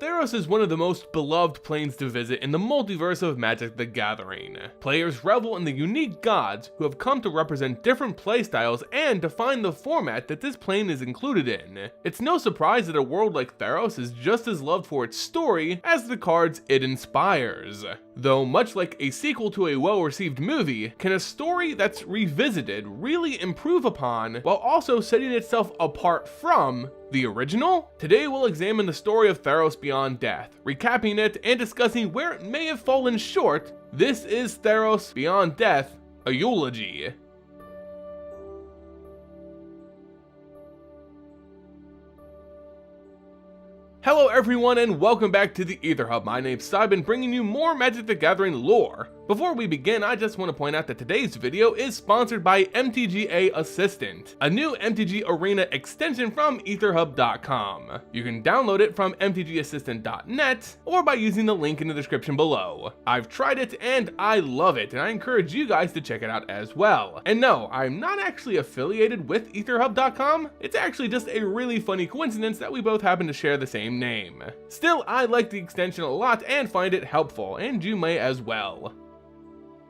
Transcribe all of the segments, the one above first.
Theros is one of the most beloved planes to visit in the multiverse of Magic the Gathering. Players revel in the unique gods who have come to represent different playstyles and define the format that this plane is included in. It's no surprise that a world like Theros is just as loved for its story as the cards it inspires. Though much like a sequel to a well-received movie, can a story that's revisited really improve upon while also setting itself apart from the original? Today we'll examine the story of Theros Beyond Death, recapping it and discussing where it may have fallen short. This is Theros Beyond Death, a eulogy. Hello everyone and welcome back to the Aether Hub. My name's Simon, bringing you more Magic the Gathering lore. Before we begin, I just want to point out that today's video is sponsored by MTGA Assistant, a new MTG Arena extension from etherhub.com. You can download it from mtgassistant.net or by using the link in the description below. I've tried it and I love it, and I encourage you guys to check it out as well. And no, I'm not actually affiliated with etherhub.com. It's actually just a really funny coincidence that we both happen to share the same name. Still, I like the extension a lot and find it helpful, and you may as well.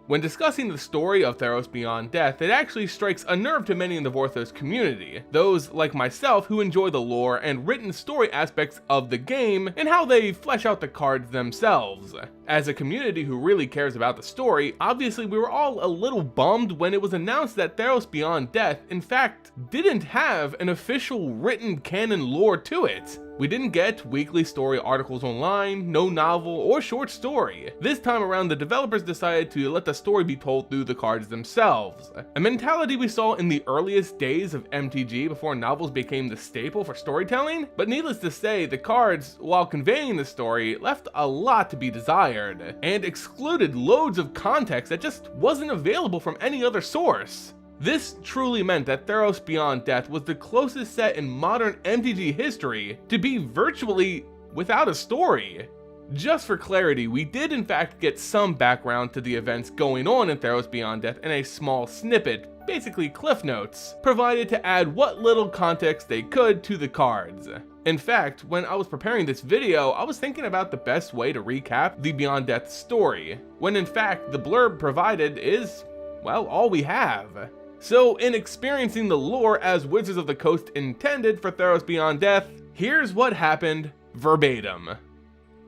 When discussing the story of Theros Beyond Death, it actually strikes a nerve to many in the Vorthos community, those like myself who enjoy the lore and written story aspects of the game and how they flesh out the cards themselves. As a community who really cares about the story, obviously we were all a little bummed when it was announced that Theros Beyond Death in fact didn't have an official written canon lore to it. We didn't get weekly story articles online, no novel or short story. This time around, the developers decided to let the story be told through the cards themselves, a mentality we saw in the earliest days of MTG before novels became the staple for storytelling. But needless to say, the cards, while conveying the story, left a lot to be desired and excluded loads of context that just wasn't available from any other source. This truly meant that Theros Beyond Death was the closest set in modern MTG history to be virtually without a story. Just for clarity, we did in fact get some background to the events going on in Theros Beyond Death in a small snippet, basically cliff notes, provided to add what little context they could to the cards. In fact, when I was preparing this video, I was thinking about the best way to recap the Beyond Death story, when in fact the blurb provided is, well, all we have. So in experiencing the lore as Wizards of the Coast intended for Theros Beyond Death, here's what happened verbatim.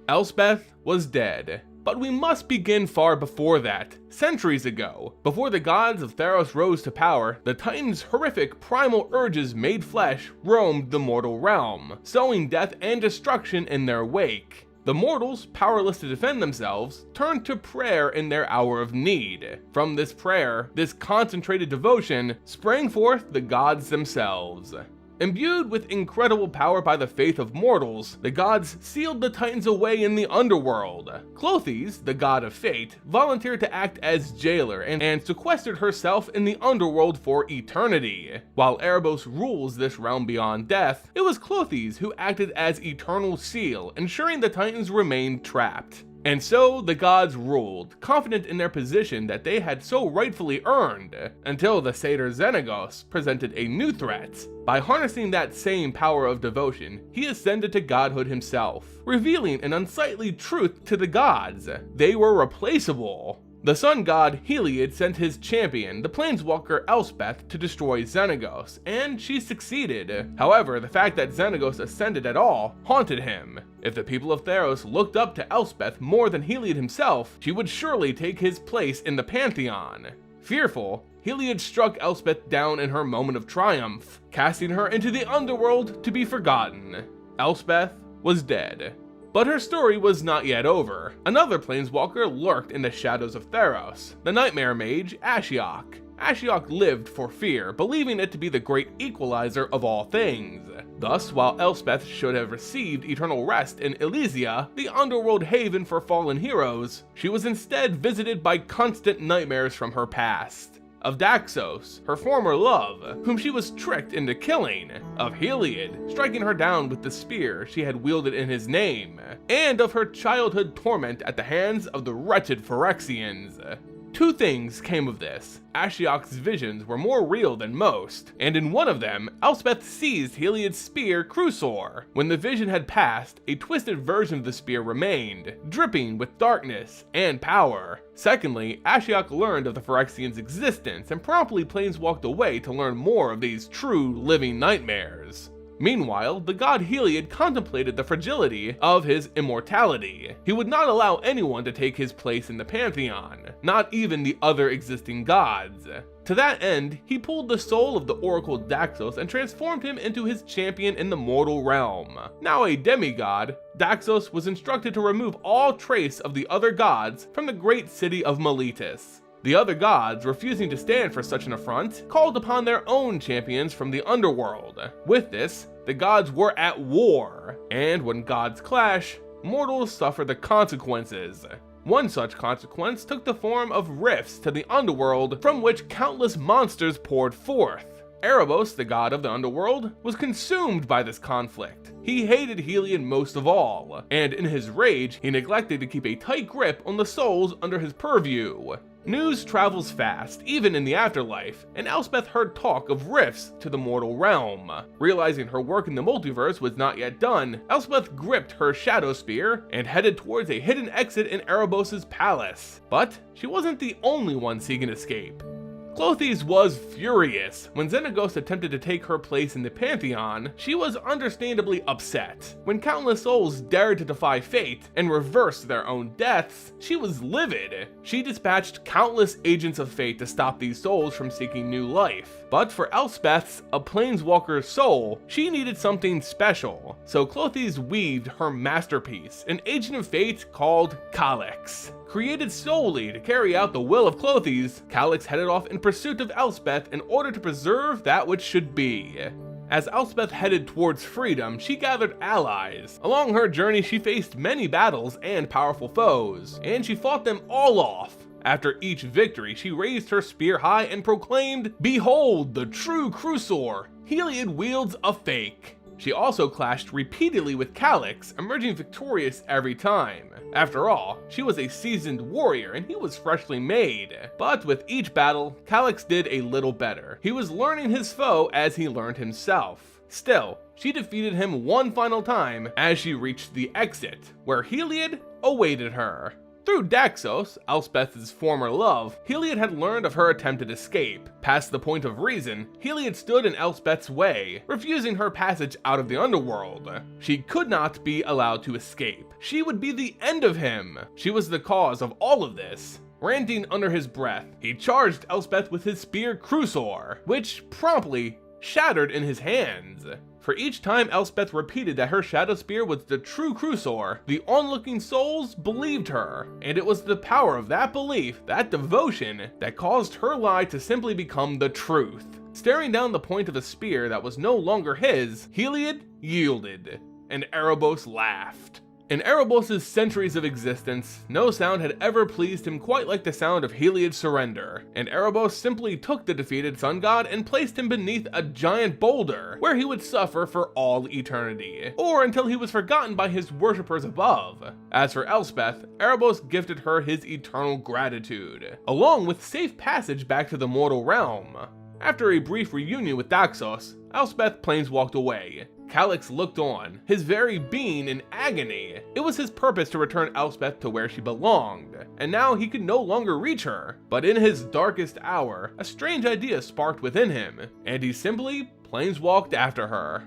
Elspeth was dead. But we must begin far before that, centuries ago. Before the gods of Theros rose to power, the Titans' horrific primal urges made flesh roamed the mortal realm, sowing death and destruction in their wake. The mortals, powerless to defend themselves, turned to prayer in their hour of need. From this prayer, this concentrated devotion, sprang forth the gods themselves. Imbued with incredible power by the faith of mortals, the gods sealed the Titans away in the Underworld. Clothes, the god of fate, volunteered to act as jailer and sequestered herself in the Underworld for eternity. While Erebos rules this realm beyond death, it was Clothes who acted as eternal seal, ensuring the Titans remained trapped. And so the gods ruled, confident in their position that they had so rightfully earned, until the satyr Xenagos presented a new threat. By harnessing that same power of devotion, he ascended to godhood himself, revealing an unsightly truth to the gods: they were replaceable. The sun god Heliod sent his champion, the Planeswalker Elspeth, to destroy Xenagos, and she succeeded. However, the fact that Xenagos ascended at all haunted him. If the people of Theros looked up to Elspeth more than Heliod himself, she would surely take his place in the pantheon. Fearful, Heliod struck Elspeth down in her moment of triumph, casting her into the Underworld to be forgotten. Elspeth was dead. But her story was not yet over. Another planeswalker lurked in the shadows of Theros, the nightmare mage Ashiok. Ashiok lived for fear, believing it to be the great equalizer of all things. Thus, while Elspeth should have received eternal rest in Elysia, the underworld haven for fallen heroes, she was instead visited by constant nightmares from her past. Of Daxos, her former love, whom she was tricked into killing, of Heliod, striking her down with the spear she had wielded in his name, and of her childhood torment at the hands of the wretched Phyrexians. Two things came of this. Ashiok's visions were more real than most, and in one of them, Elspeth seized Heliod's spear Crusaor. When the vision had passed, a twisted version of the spear remained, dripping with darkness and power. Secondly, Ashiok learned of the Phyrexian's existence and promptly planeswalked away to learn more of these true living nightmares. Meanwhile, the god Heliod contemplated the fragility of his immortality. He would not allow anyone to take his place in the pantheon, not even the other existing gods. To that end, he pulled the soul of the oracle Daxos and transformed him into his champion in the mortal realm. Now a demigod, Daxos was instructed to remove all trace of the other gods from the great city of Meletis. The other gods, refusing to stand for such an affront, called upon their own champions from the Underworld. With this, the gods were at war, and when gods clash, mortals suffer the consequences. One such consequence took the form of rifts to the Underworld from which countless monsters poured forth. Erebos, the god of the Underworld, was consumed by this conflict. He hated Heliod most of all, and in his rage, he neglected to keep a tight grip on the souls under his purview. News travels fast, even in the afterlife, and Elspeth heard talk of rifts to the mortal realm. Realizing her work in the multiverse was not yet done, Elspeth gripped her shadow spear and headed towards a hidden exit in Erebos' palace. But she wasn't the only one seeking escape. Clothes was furious. When Xenagos attempted to take her place in the Pantheon, she was understandably upset. When countless souls dared to defy fate and reverse their own deaths, she was livid. She dispatched countless agents of fate to stop these souls from seeking new life. But for Elspeth's, a planeswalker's soul, she needed something special. So Clothes weaved her masterpiece, an agent of fate called Calyx. Created solely to carry out the will of Clothes, Calyx headed off in pursuit of Elspeth in order to preserve that which should be. As Elspeth headed towards freedom, she gathered allies. Along her journey, she faced many battles and powerful foes, and she fought them all off. After each victory, she raised her spear high and proclaimed, "Behold the true Crusaor! Heliod wields a fake." She also clashed repeatedly with Calyx, emerging victorious every time. After all, she was a seasoned warrior and he was freshly made. But with each battle, Calyx did a little better. He was learning his foe as he learned himself. Still, she defeated him one final time as she reached the exit, where Heliod awaited her. Through Daxos, Elspeth's former love, Heliod had learned of her attempted escape. Past the point of reason, Heliod stood in Elspeth's way, refusing her passage out of the Underworld. She could not be allowed to escape. She would be the end of him. She was the cause of all of this. Ranting under his breath, he charged Elspeth with his spear Crusaor, which promptly shattered in his hands. For each time Elspeth repeated that her shadow spear was the true Crusaor, the onlooking souls believed her, and it was the power of that belief, that devotion, that caused her lie to simply become the truth. Staring down the point of the spear that was no longer his, Heliod yielded, and Erebos laughed. In Erebos' centuries of existence, no sound had ever pleased him quite like the sound of Heliod's surrender, and Erebos simply took the defeated sun god and placed him beneath a giant boulder, where he would suffer for all eternity, or until he was forgotten by his worshippers above. As for Elspeth, Erebos gifted her his eternal gratitude, along with safe passage back to the mortal realm. After a brief reunion with Daxos, Elspeth planeswalked away. Calyx looked on, his very being in agony. It was his purpose to return Elspeth to where she belonged, and now he could no longer reach her. But in his darkest hour, a strange idea sparked within him, and he simply planeswalked after her.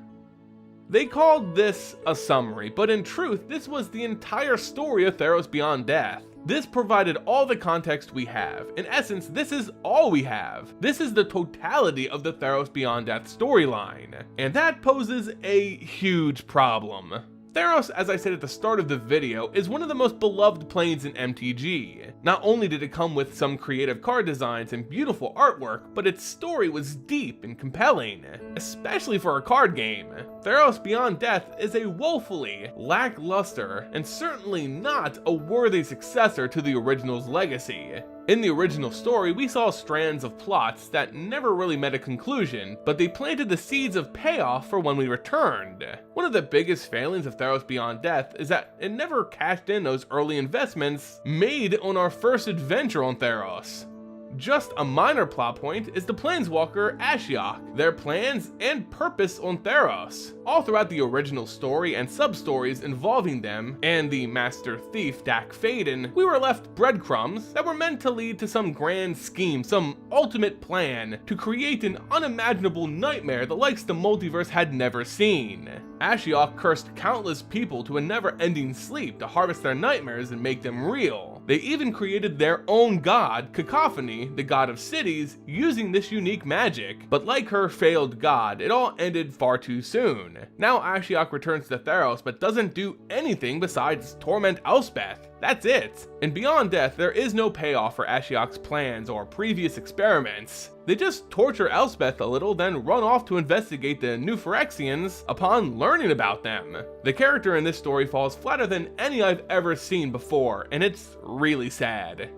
They called this a summary, but in truth, this was the entire story of Theros Beyond Death. This provided all the context we have. In essence, this is all we have. This is the totality of the Theros Beyond Death storyline, and that poses a huge problem. Theros, as I said at the start of the video, is one of the most beloved planes in MTG. Not only did it come with some creative card designs and beautiful artwork, but its story was deep and compelling, especially for a card game. Theros Beyond Death is a woefully lackluster and certainly not a worthy successor to the original's legacy. In the original story, we saw strands of plots that never really met a conclusion, but they planted the seeds of payoff for when we returned. One of the biggest failings of Theros Beyond Death is that it never cashed in those early investments made on our first adventure on Theros. Just a minor plot point is the Planeswalker Ashiok, their plans and purpose on Theros. All throughout the original story and sub-stories involving them and the Master Thief Dak Faden, we were left breadcrumbs that were meant to lead to some grand scheme, some ultimate plan to create an unimaginable nightmare the likes the multiverse had never seen. Ashiok cursed countless people to a never-ending sleep to harvest their nightmares and make them real. They even created their own god, Cacophony, the god of cities, using this unique magic. But like her failed god, it all ended far too soon. Now Ashiok returns to Theros but doesn't do anything besides torment Elspeth. That's it. In Beyond Death, there is no payoff for Ashiok's plans or previous experiments. They just torture Elspeth a little, then run off to investigate the New Phyrexians upon learning about them. The character in this story falls flatter than any I've ever seen before, and it's really sad.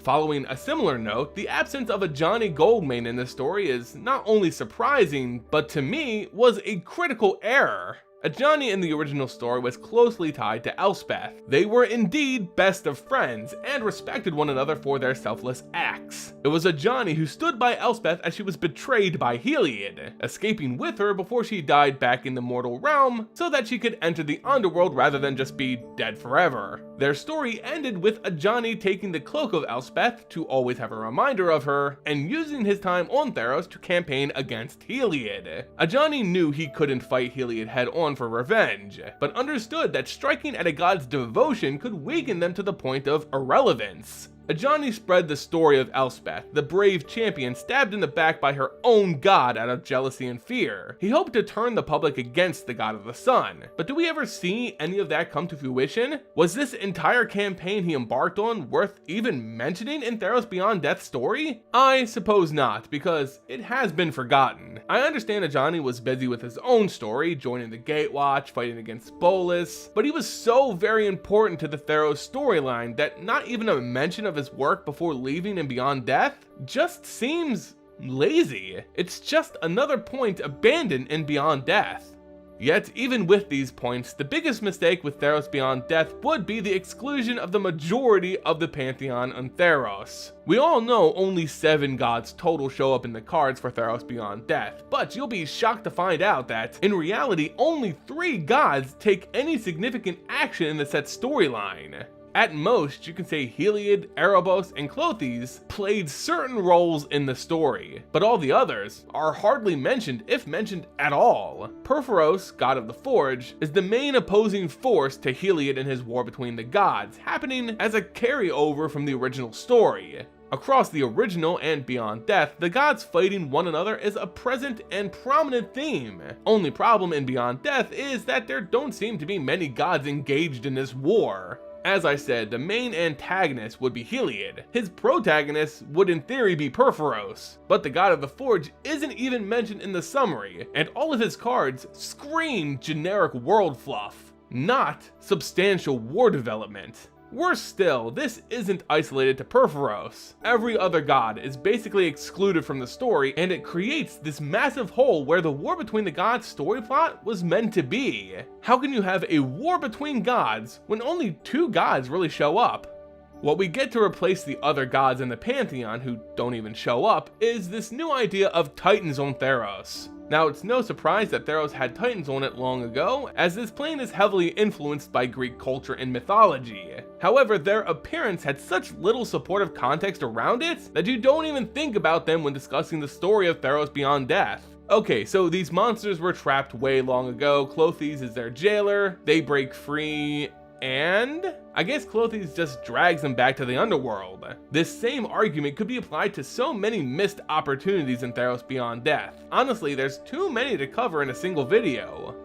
Following a similar note, the absence of a Ajani Goldmane in this story is not only surprising, but to me, was a critical error. Ajani in the original story was closely tied to Elspeth. They were indeed best of friends and respected one another for their selfless acts. It was Ajani who stood by Elspeth as she was betrayed by Heliod, escaping with her before she died back in the mortal realm so that she could enter the Underworld rather than just be dead forever. Their story ended with Ajani taking the cloak of Elspeth to always have a reminder of her and using his time on Theros to campaign against Heliod. Ajani knew he couldn't fight Heliod head on for revenge, but understood that striking at a god's devotion could weaken them to the point of irrelevance. Ajani spread the story of Elspeth, the brave champion stabbed in the back by her own god out of jealousy and fear. He hoped to turn the public against the god of the sun, but do we ever see any of that come to fruition? Was this entire campaign he embarked on worth even mentioning in Theros Beyond Death's story? I suppose not, because it has been forgotten. I understand Ajani was busy with his own story, joining the Gatewatch, fighting against Bolas, but he was so very important to the Theros storyline that not even a mention of his work before leaving in Beyond Death just seems lazy. It's just another point abandoned in Beyond Death. Yet, even with these points, the biggest mistake with Theros Beyond Death would be the exclusion of the majority of the Pantheon on Theros. We all know only 7 gods total show up in the cards for Theros Beyond Death, but you'll be shocked to find out that, in reality, only 3 gods take any significant action in the set storyline. At most, you can say Heliod, Erebos, and Clothes played certain roles in the story, but all the others are hardly mentioned, if mentioned at all. Perforos, god of the Forge, is the main opposing force to Heliod in his war between the gods, happening as a carryover from the original story. Across the original and Beyond Death, the gods fighting one another is a present and prominent theme. Only problem in Beyond Death is that there don't seem to be many gods engaged in this war. As I said, the main antagonist would be Heliod. His protagonist would in theory be Perforos, but the god of the Forge isn't even mentioned in the summary, and all of his cards scream generic world fluff, not substantial war development. Worse still, this isn't isolated to Perforos. Every other god is basically excluded from the story, and it creates this massive hole where the war between the gods story plot was meant to be. How can you have a war between gods when only 2 gods really show up? What we get to replace the other gods in the Pantheon who don't even show up is this new idea of Titans on Theros. Now, it's no surprise that Theros had Titans on it long ago, as this plane is heavily influenced by Greek culture and mythology. However, their appearance had such little supportive context around it that you don't even think about them when discussing the story of Theros Beyond Death. Okay, so these monsters were trapped way long ago, Clothes is their jailer, they break free, and I guess Clothes just drags them back to the Underworld. This same argument could be applied to so many missed opportunities in Theros Beyond Death. Honestly, there's too many to cover in a single video.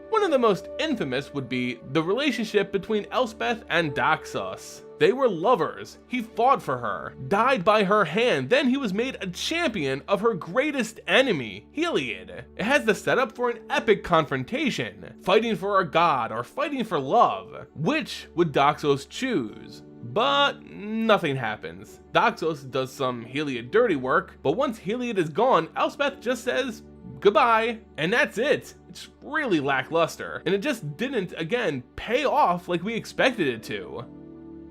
One of the most infamous would be the relationship between Elspeth and Daxos. They were lovers, he fought for her, died by her hand, then he was made a champion of her greatest enemy, Heliod. It has the setup for an epic confrontation, fighting for a god or fighting for love. Which would Daxos choose? but nothing happens. Doxos does some Heliod dirty work, but once Heliod is gone, Elspeth just says goodbye, and that's it. It's really lackluster, and it just didn't, again, pay off like we expected it to.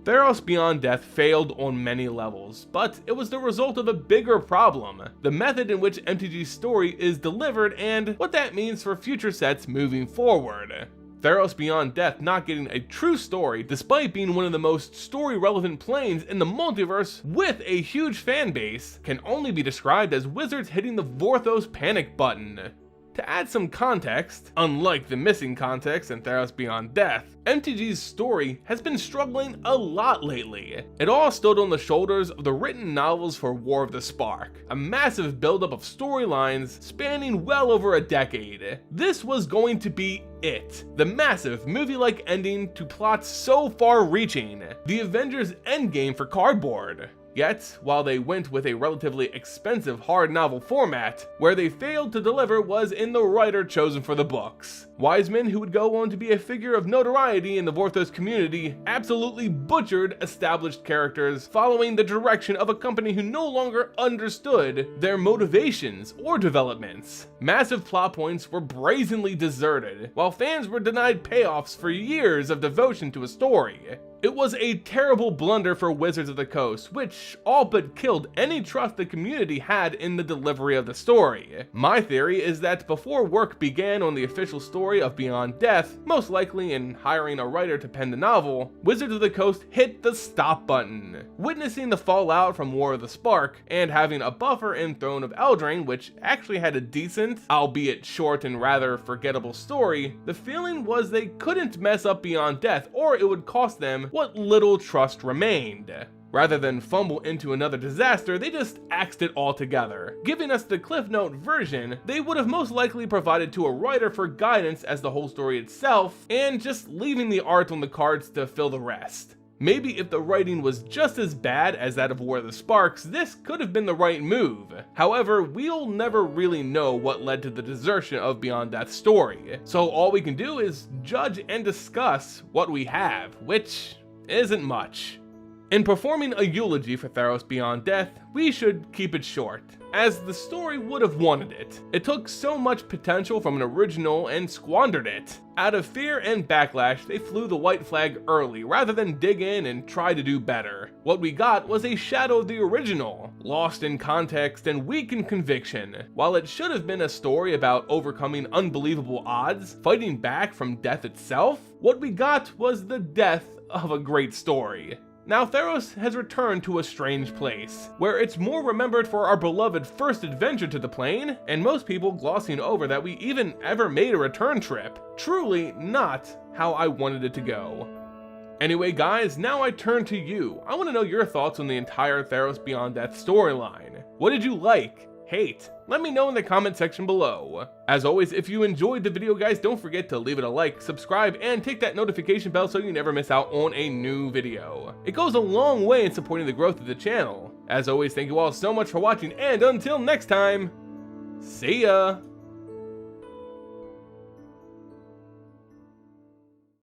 Theros Beyond Death failed on many levels, but it was the result of a bigger problem: the method in which MTG's story is delivered and what that means for future sets moving forward. Theros Beyond Death not getting a true story, despite being one of the most story-relevant planes in the multiverse with a huge fan base, can only be described as Wizards hitting the Vorthos panic button. To add some context, unlike the missing context in Theros Beyond Death, MTG's story has been struggling a lot lately. It all stood on the shoulders of the written novels for War of the Spark, a massive buildup of storylines spanning well over a decade. This was going to be it, the massive movie-like ending to plots so far-reaching, the Avengers Endgame for cardboard. Yet, while they went with a relatively expensive hard novel format, where they failed to deliver was in the writer chosen for the books. Wiseman, who would go on to be a figure of notoriety in the Vorthos community, absolutely butchered established characters, following the direction of a company who no longer understood their motivations or developments. Massive plot points were brazenly deserted, while fans were denied payoffs for years of devotion to a story. It was a terrible blunder for Wizards of the Coast, which all but killed any trust the community had in the delivery of the story. My theory is that before work began on the official story of Beyond Death, most likely in hiring a writer to pen the novel, Wizards of the Coast hit the stop button. Witnessing the fallout from War of the Spark, and having a buffer in Throne of Eldraine which actually had a decent, albeit short and rather forgettable story, the feeling was they couldn't mess up Beyond Death or it would cost them what little trust remained. Rather than fumble into another disaster, they just axed it all together. Giving us the Cliff Note version, they would have most likely provided to a writer for guidance as the whole story itself, and just leaving the art on the cards to fill the rest. Maybe if the writing was just as bad as that of War of the Sparks, this could have been the right move. However, we'll never really know what led to the desertion of Beyond Death's story, so all we can do is judge and discuss what we have, which isn't much. In performing a eulogy for Theros Beyond Death, we should keep it short, as the story would have wanted it. It took so much potential from an original and squandered it. Out of fear and backlash, they flew the white flag early rather than dig in and try to do better. What we got was a shadow of the original, lost in context and weak in conviction. While it should have been a story about overcoming unbelievable odds, fighting back from death itself, what we got was the death of a great story. Now Theros has returned to a strange place, where it's more remembered for our beloved first adventure to the plane, and most people glossing over that we even ever made a return trip. Truly not how I wanted it to go. Anyway guys, now I turn to you. I want to know your thoughts on the entire Theros Beyond Death storyline. What did you like? Hate? Let me know in the comment section below. As always, if you enjoyed the video guys, don't forget to leave it a like, subscribe, and tick that notification bell so you never miss out on a new video. It goes a long way in supporting the growth of the channel. As always, thank you all so much for watching, and until next time, see ya!